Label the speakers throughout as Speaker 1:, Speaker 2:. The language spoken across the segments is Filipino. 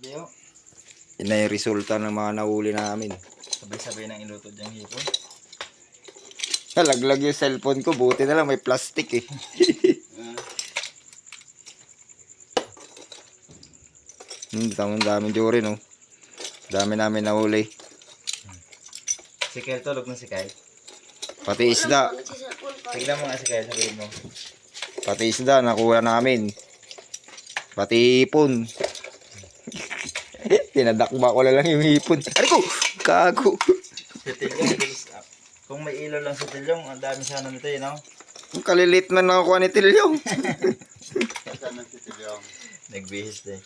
Speaker 1: Hindi o.
Speaker 2: Yun na yung resulta ng mga nahuli namin.
Speaker 1: Sabay-sabay nang iluto dyan hipon.
Speaker 2: Nalaglag yung cellphone ko. Buti na lang may plastic eh. Daming juri no. Dami namin nahuli.
Speaker 1: Si Kyle tulog na si Kyle.
Speaker 2: Pati isda.
Speaker 1: Tignan mo nga si Kyle, sabihin mo.
Speaker 2: Pati isda nakuha namin. Pati hipon. Tinadakba ko na lang yung hipon. Ano ko? Kago.
Speaker 1: Si Tilyong, kung may ilaw lang si Tilyong, ang dami sana nito yun, no?
Speaker 2: Ang kalilit man nakakuha ni Tilyong.
Speaker 1: Nagbihis din.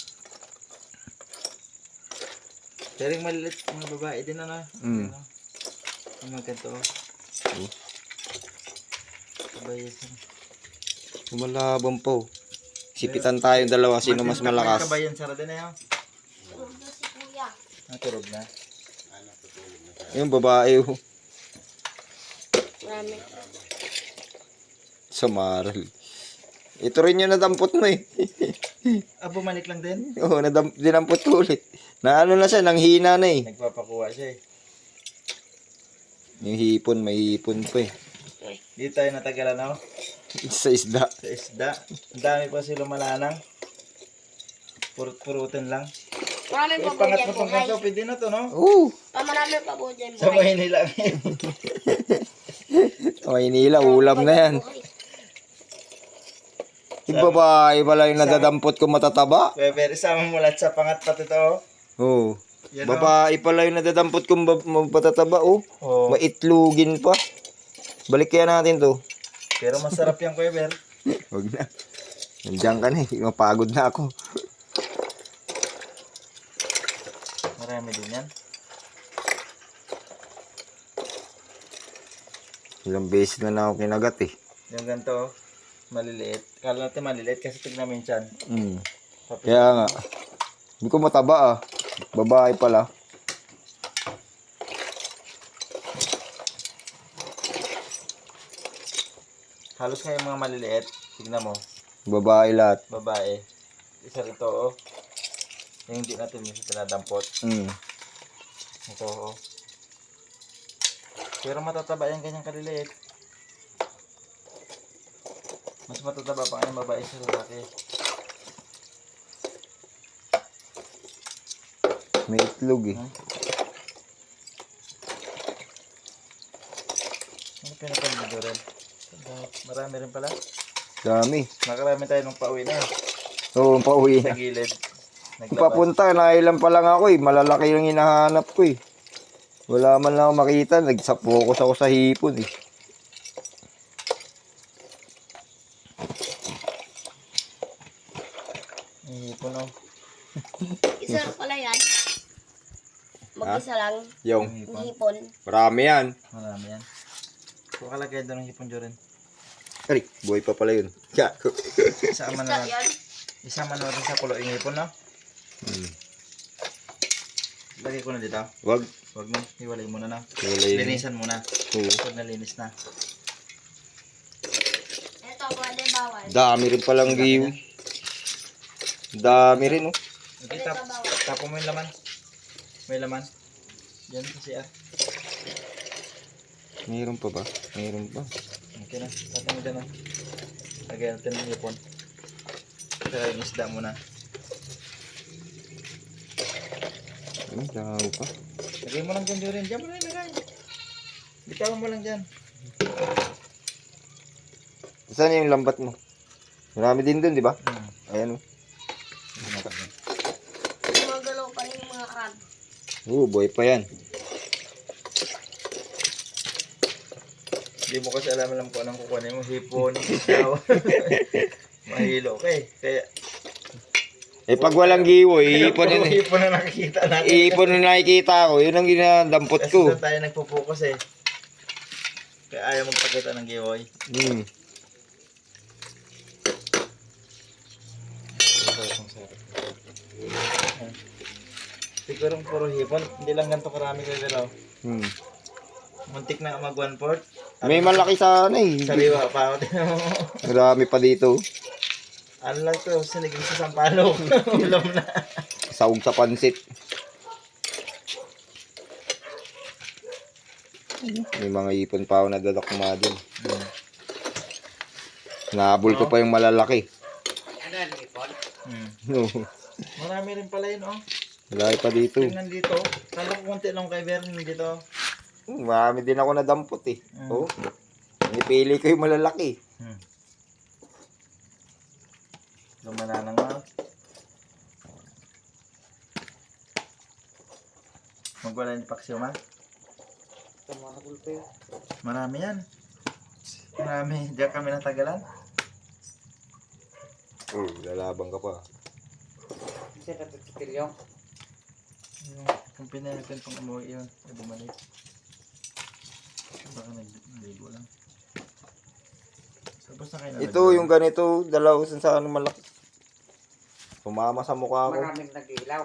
Speaker 1: Pero yung malilit, mga babae din, ano?
Speaker 2: Mm.
Speaker 1: Yung mga ganito. Kabayas.
Speaker 2: Malabang po. Sipitan tayong dalawa. Sino mas malakas?
Speaker 1: Kabayan, sara din na yun.
Speaker 3: Tulog na si Kuya.
Speaker 1: Turog na.
Speaker 2: Yung babae oh.
Speaker 3: Marami.
Speaker 2: Samaral. Ito rin yung nadampot mo eh.
Speaker 1: Bumalik lang din.
Speaker 2: Oo, dinampot ko ulit. Na ano na siya, nanghina na eh.
Speaker 1: Nagpapakuha siya eh.
Speaker 2: Yung hipon, may hipon pa eh.
Speaker 1: Dito tayo natagalan, no?
Speaker 2: Sa isda.
Speaker 1: Sa isda. Ang dami pa sila malanang. Purut-purutin lang.
Speaker 3: Marami pa po
Speaker 1: Pangat
Speaker 3: dyan
Speaker 1: na pang
Speaker 3: buhay.
Speaker 1: kaso, pwede na to, no?
Speaker 2: Oo.
Speaker 3: Marami pa po dyan
Speaker 1: Sa
Speaker 3: buhay.
Speaker 1: Maynila.
Speaker 2: Maynila, ulam na yan. Yung babae pala yung nadadampot ko matataba.
Speaker 1: Pero isama mo lahat sa pangat pati to, oh.
Speaker 2: Oo.
Speaker 1: Yan,
Speaker 2: Babae pala yung nadadampot ko matataba oh.
Speaker 1: oh.
Speaker 2: Maitlugin pa. Balik kaya natin to.
Speaker 1: Pero masarap yan, Kuya Ber.
Speaker 2: Huwag na. Nandiyan ka na eh. Mapagod na ako.
Speaker 1: Marami din yan.
Speaker 2: Ilang beses na ako kinagat eh.
Speaker 1: Yung ganito, oh. Maliliit. Kala natin maliliit kasi tignan mo yung tiyan.
Speaker 2: Mm. Kaya nga. Hindi ko mataba ah. Babae pala.
Speaker 1: Halos kayo mga maliliit. Tignan mo.
Speaker 2: Babae lahat.
Speaker 1: Babae. Isa rito, oh. Yung hindi natin yung tinadampot.
Speaker 2: Mm.
Speaker 1: Ito, oh. Pero matataba yan ganyang kaliliit. Mas matataba pa yung babae sa lalaki.
Speaker 2: May itlog eh.
Speaker 1: Ano pinapagdito rin? Marami rin pala.
Speaker 2: Dami.
Speaker 1: Nakarami tayo nung pauwi na.
Speaker 2: Oo, pauwi
Speaker 1: Sa
Speaker 2: na.
Speaker 1: gilid.
Speaker 2: Papunta, nailan pa lang ako eh. Malalaki yung hinahanap ko eh. Wala man lang ako makita. Nagsa-focus ako sa hipon eh.
Speaker 1: Hipon, oh.
Speaker 3: Isa pala yan. Mag-isa lang.
Speaker 2: Yung,
Speaker 3: Ang hipon.
Speaker 2: marami yan.
Speaker 1: Marami yan. Kung kalagay doon ng hipon dyan.
Speaker 2: Ay, buhay pa pala yun. Gago.
Speaker 1: Isama
Speaker 3: Isa
Speaker 1: na
Speaker 3: yan.
Speaker 1: isama na natin sa kulo yung hipon, no?
Speaker 2: Hmm.
Speaker 1: Lagay ko na dito.
Speaker 2: Wag.
Speaker 1: Huwag na. Hiwalay muna na.
Speaker 2: Wala yun.
Speaker 1: Linisan muna.
Speaker 2: Oo.
Speaker 1: Pag nalinis na.
Speaker 3: Ito, pwede bawal.
Speaker 2: Dami rin palang giwi. Dami rin oh.
Speaker 1: Okay, tapo mo yung laman. May laman. Yan kasi
Speaker 2: Mayroon pa ba? Mayroon pa.
Speaker 1: Okay na. Tapo mo dyan, oh. Lagay natin ng hipon. Saka yung isda muna.
Speaker 2: Ay, daw pa.
Speaker 1: Lagay mo lang dyan, Jorin. Diyan mo lang lagay. Bitawan mo lang dyan.
Speaker 2: Saan yung lambat mo? Marami din dun, di ba? Ayan oh.
Speaker 3: Gumagalaw pa rin yung mga crab.
Speaker 2: Oo, buhay pa yan.
Speaker 1: Hindi mo kasi alam kung anong kukunin mo. Hipon, isdaw. Mahilo ka eh. Kaya,
Speaker 2: Eh pag walang giwi, ipon yun eh.
Speaker 1: hipon na nakikita natin.
Speaker 2: Ipon na nakikita ko, yun ang ginadampot
Speaker 1: Kasi
Speaker 2: ko.
Speaker 1: doon tayo nagpo-focus eh. Kaya ayaw magpakita ng giveaway.
Speaker 2: Hmm.
Speaker 1: Siguro puro hipon. Hindi lang ganito karami kayo dalaw.
Speaker 2: Hmm.
Speaker 1: Muntik na mag 1/4.
Speaker 2: May malaki sana eh.
Speaker 1: Sariwa pa ako.
Speaker 2: Marami pa dito.
Speaker 1: Ano lang to, sinigil sa sampalok. Ulam na.
Speaker 2: sahog sa pansit. May mga ipon pa ako nadadakma dun. Nahabol ko pa yung malalaki. No.
Speaker 1: Marami rin pala yun, oh.
Speaker 2: Malaki pa dito.
Speaker 1: Tingnan dito. Kala ko konti lang kay Vern dito.
Speaker 2: Marami din ako nadampot eh. Oh. Nipili ko yung malalaki.
Speaker 1: Lumana na nga. Magwala ni Paksyo, ma? Marami yan. Marami. Diyan kami natagalan.
Speaker 2: Lalabang ka pa.
Speaker 1: Yung kung pinahipin pang umuwi yun, ay bumalik. Baka nagligo lang. Tapos na kayo na
Speaker 2: Ito yung ganito, dalaw sa ano malaki. Sumama sa mukha ko.
Speaker 4: Maraming nag-ilaw.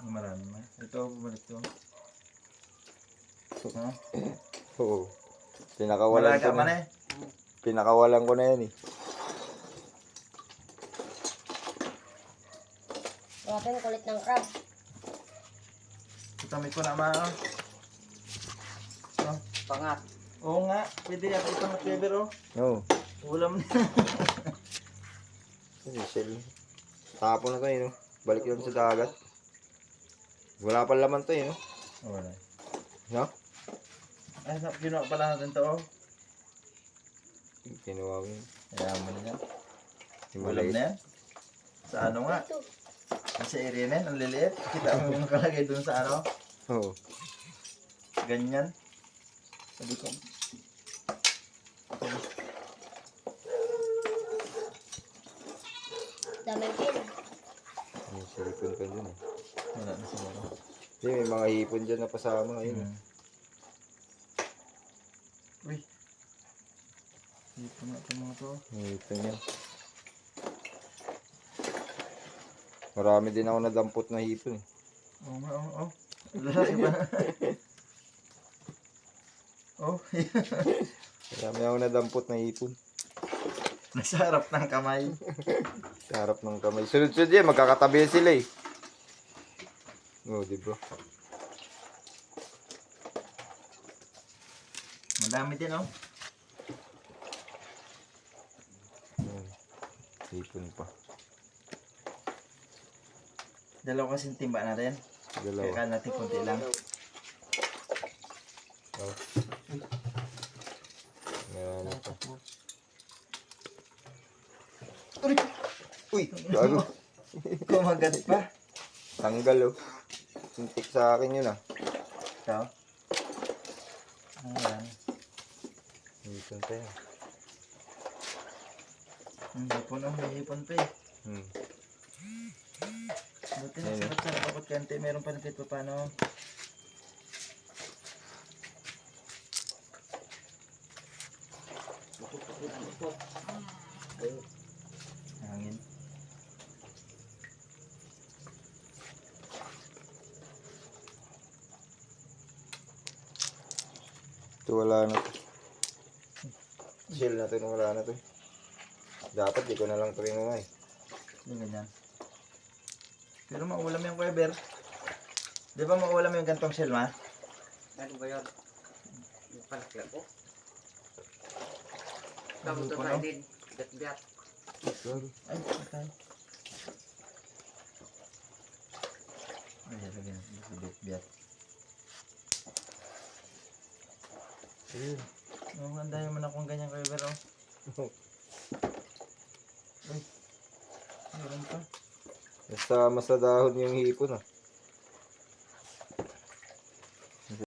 Speaker 1: Marami ma. Ito, bumalik to. Ha?
Speaker 2: Oo. Pinakawalan
Speaker 1: Malaga
Speaker 2: ko
Speaker 1: man
Speaker 2: na.
Speaker 1: eh.
Speaker 2: Pinakawalan ko na yan eh.
Speaker 3: Grabe ang kulit ng crab.
Speaker 1: Itamit ko na ma. Oh.
Speaker 4: Pangat.
Speaker 1: Oo nga, pwede yan. Ito na flavor oh.
Speaker 2: Oo.
Speaker 1: Ulam na.
Speaker 2: Michelle. Tapon na to eh, no? Balik yun sa dagat. Wala pa laman to eh, no?
Speaker 1: Wala.
Speaker 2: No?
Speaker 1: Ay, ginawa pala natin to oh.
Speaker 2: Kinuha ko yun.
Speaker 1: Kaya mo na yan.
Speaker 2: Yung
Speaker 1: Ulam
Speaker 2: maliit.
Speaker 1: na yan. Sa ano nga?
Speaker 3: Ito.
Speaker 1: Sa area na yan, ang liliit. Kita mo yung nakalagay dun sa ano.
Speaker 2: Oo.
Speaker 1: Ganyan. Sabi ko.
Speaker 3: Daming pin.
Speaker 2: May silipon pa dun eh.
Speaker 1: Wala na siguro.
Speaker 2: Hindi, may mga hipon dyan na pasama. Ayun.
Speaker 1: Uy. Dito na ito mga to.
Speaker 2: May hipon yan. Marami din ako nadampot na hipon eh.
Speaker 1: Oo nga, oo. Lalaki pa. Oh.
Speaker 2: Marami ako nadampot na hipon.
Speaker 1: Nasa harap ng kamay.
Speaker 2: Sa harap ng kamay. Sunod-sunod yan, magkakatabi sila eh. Oo, di ba?
Speaker 1: Madami din oh.
Speaker 2: Ayan. Hipon pa.
Speaker 1: Dalawa kasing timba natin. Kaya
Speaker 2: Dalawa.
Speaker 1: kaya natin konti lang.
Speaker 2: Oh. Ayan. Uy, gago.
Speaker 1: Kumagat pa.
Speaker 2: Tanggal oh. Sintik sa akin yun ah.
Speaker 1: Ikaw? Ayan.
Speaker 2: Hipon pa yan.
Speaker 1: Hipon oh, may hipon pa eh. Buti na
Speaker 2: Ayun,
Speaker 1: sarap ako kante. Meron pa na kahit pa paano. Hangin.
Speaker 2: Ito wala na to. Shell na to, wala na to. Dapat di ko na lang ito rin eh.
Speaker 1: Yung ganyan. Pero maulam yung Kuya Ber. Di ba maulam yung gantong shell ma?
Speaker 4: Ano ba yun? Yung palakla ko.
Speaker 1: Ano
Speaker 4: Tapos
Speaker 1: po,
Speaker 4: na
Speaker 1: no?
Speaker 4: din. Gat-gat.
Speaker 1: Ay, patay. Ay, lagyan. Bit-bit.
Speaker 2: Ayun.
Speaker 1: Oh, andahin mo na kung ganyan Kuya Ber oh. Ay, meron pa.
Speaker 2: Basta mas sa dahon yung hipon ah.